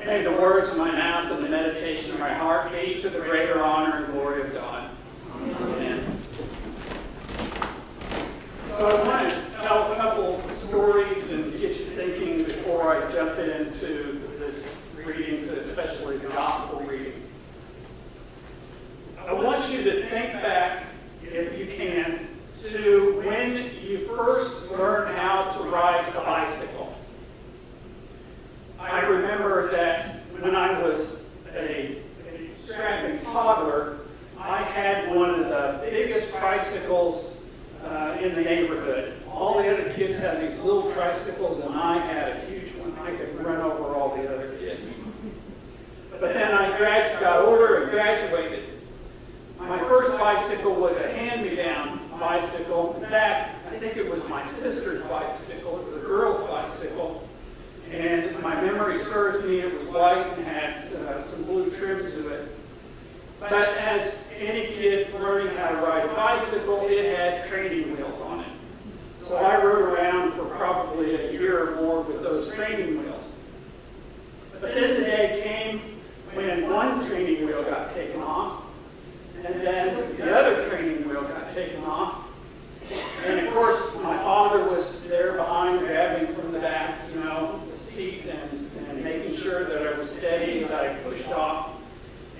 May the words of my mouth and the meditation of my heart be to the greater honor and glory of God. Amen. So I want to tell a couple stories and get you thinking before I jump into this readings, especially the gospel reading. I want you to think back, if you can, to when you first learned how to ride a bicycle. I remember that when I was a strapping toddler, I had one of the biggest tricycles in the neighborhood. All the other kids had these little tricycles, and I had a huge one. I could run over all the other kids. But then I got older and graduated. My first bicycle was a hand-me-down bicycle. In fact, I think it was my sister's bicycle. It was a girl's bicycle. And my memory serves me, it was white and had some blue trim to it. But as any kid learning how to ride a bicycle, it had training wheels on it. So I rode around for probably a year or more with those training wheels. But then the day came when one training wheel got taken off, and then the other training wheel got taken off. And of course, my father was there behind, grabbing from the back, the seat and making sure that I was steady as I pushed off.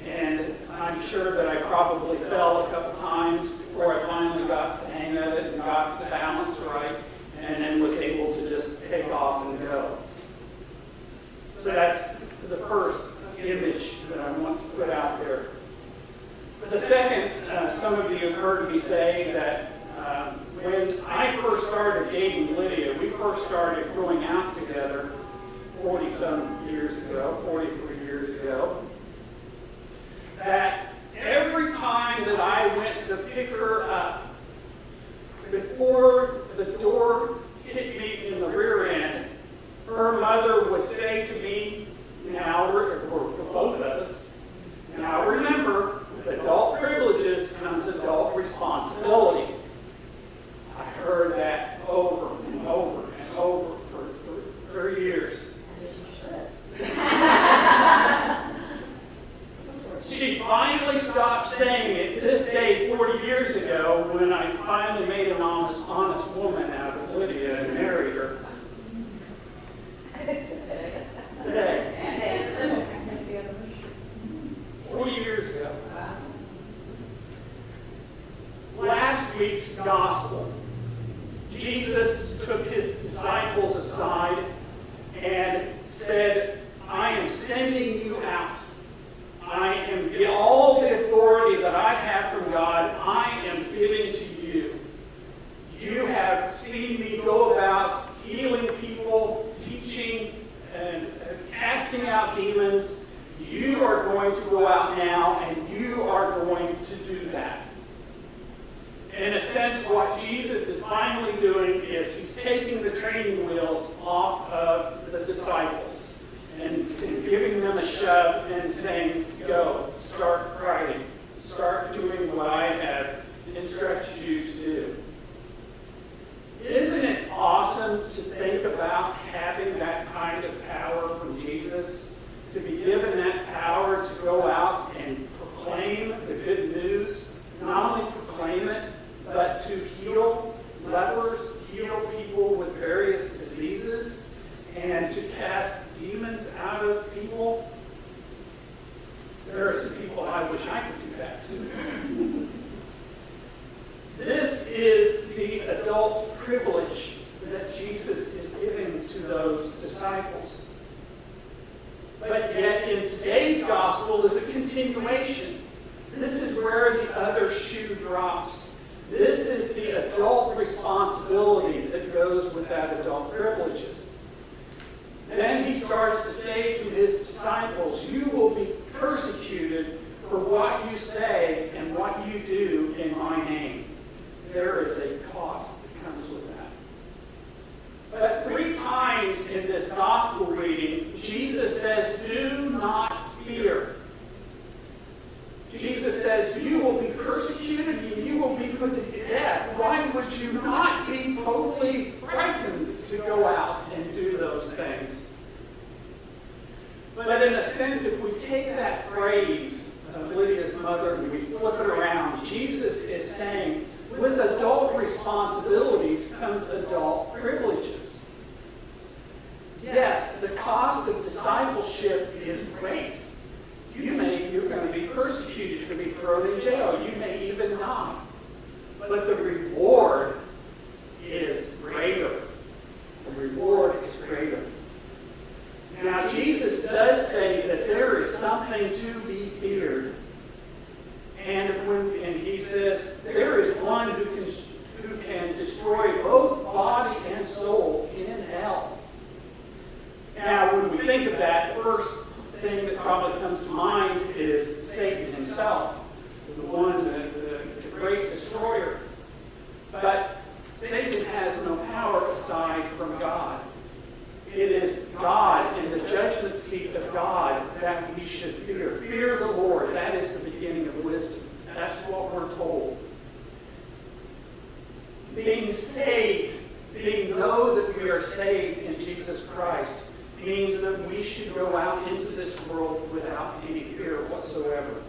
And I'm sure that I probably fell a couple times before I finally got the hang of it and got the balance right, and then was able to just take off and go. So that's the first image that I want to put out there. The second, some of you have heard me say that when I first started dating Lydia, we first started going out together 40-some years ago, 43 years ago, that every time that I went to pick her up, before the door hit me in the rear end, her mother would say to me, or to both of us, now remember, with adult privileges comes adult responsibility. I heard that over and over and over for years. She finally stopped saying it this day 40 years ago when I finally made an honest woman out of Lydia and married her. Today. 40 years ago. Last week's gospel, Jesus took his disciples aside and said, I am sending you out. I am all the authority that I have from God, I am giving to you. You have seen me go about healing people, teaching, and casting out demons. You are going to go out now, and you are going to do that. In a sense, what Jesus is finally doing is he's taking the training wheels off of the disciples and giving them a shove and saying, go, start writing, start doing what I have instructed you to do. Isn't it awesome to think about having that kind of power from Jesus? To be given that power to go out and proclaim the good news, not only proclaim it, but to heal lepers, heal people with various diseases, and to cast demons out of people. There are some people I wish I could do that too. This is the adult privilege that Jesus is giving to those disciples. But yet in today's gospel is a continuation. This is where the other shoe drops. This is the adult responsibility that goes with that adult privileges. Then he starts to say to his disciples, you will be persecuted for what you say and what you do in my name. There is a cost that comes with that. But 3 times in this gospel reading, Jesus says, do not fear. Jesus says, you will be persecuted and you will be put to death. Why would you not be totally frightened to go out and do those things? But in a with adult responsibilities comes adult privileges. Yes, the cost of discipleship is great. You're going to be persecuted, you're going to be thrown in jail, you may even die. But the reward is greater. The reward is greater. Now, Jesus does say that there is something to be feared. And he says, there is one who can destroy both body and soul in hell. Now, when we think of that, the first thing that probably comes to mind is Satan himself, the one, the great destroyer. But Satan has no power aside from God. It is God and the judgment seat of God that we should fear. Fear the Lord. That is the beginning of wisdom. That's what we're told. Being saved, know that we are saved in Jesus Christ, means that we should go out into this world without any fear whatsoever.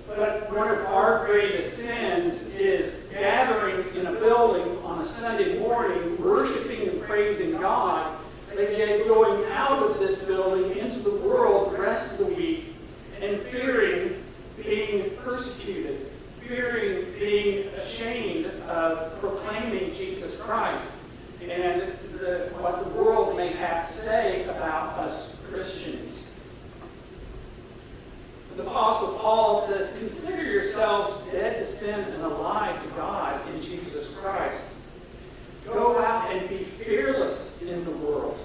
But one of our greatest sins is gathering in a building on a Sunday morning, worshiping and praising God, and yet going out of this building into the world the rest of the week and fearing being persecuted, fearing being ashamed of proclaiming Jesus Christ and what the world may have to say about us Christians. The Apostle Paul says, consider yourselves dead to sin and alive to God in Jesus Christ. Go out and be fearless in the world.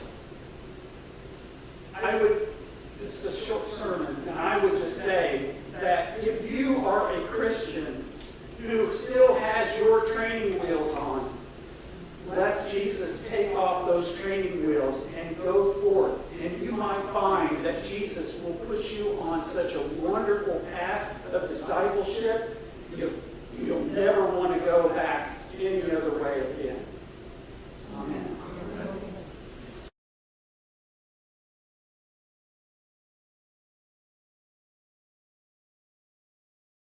This is a short sermon, and I would just say that if you are a Christian who still has your training wheels on, let Jesus take off those training wheels and go forth. And you might find that Jesus will put you on such a wonderful path of discipleship, you'll never want to go back any other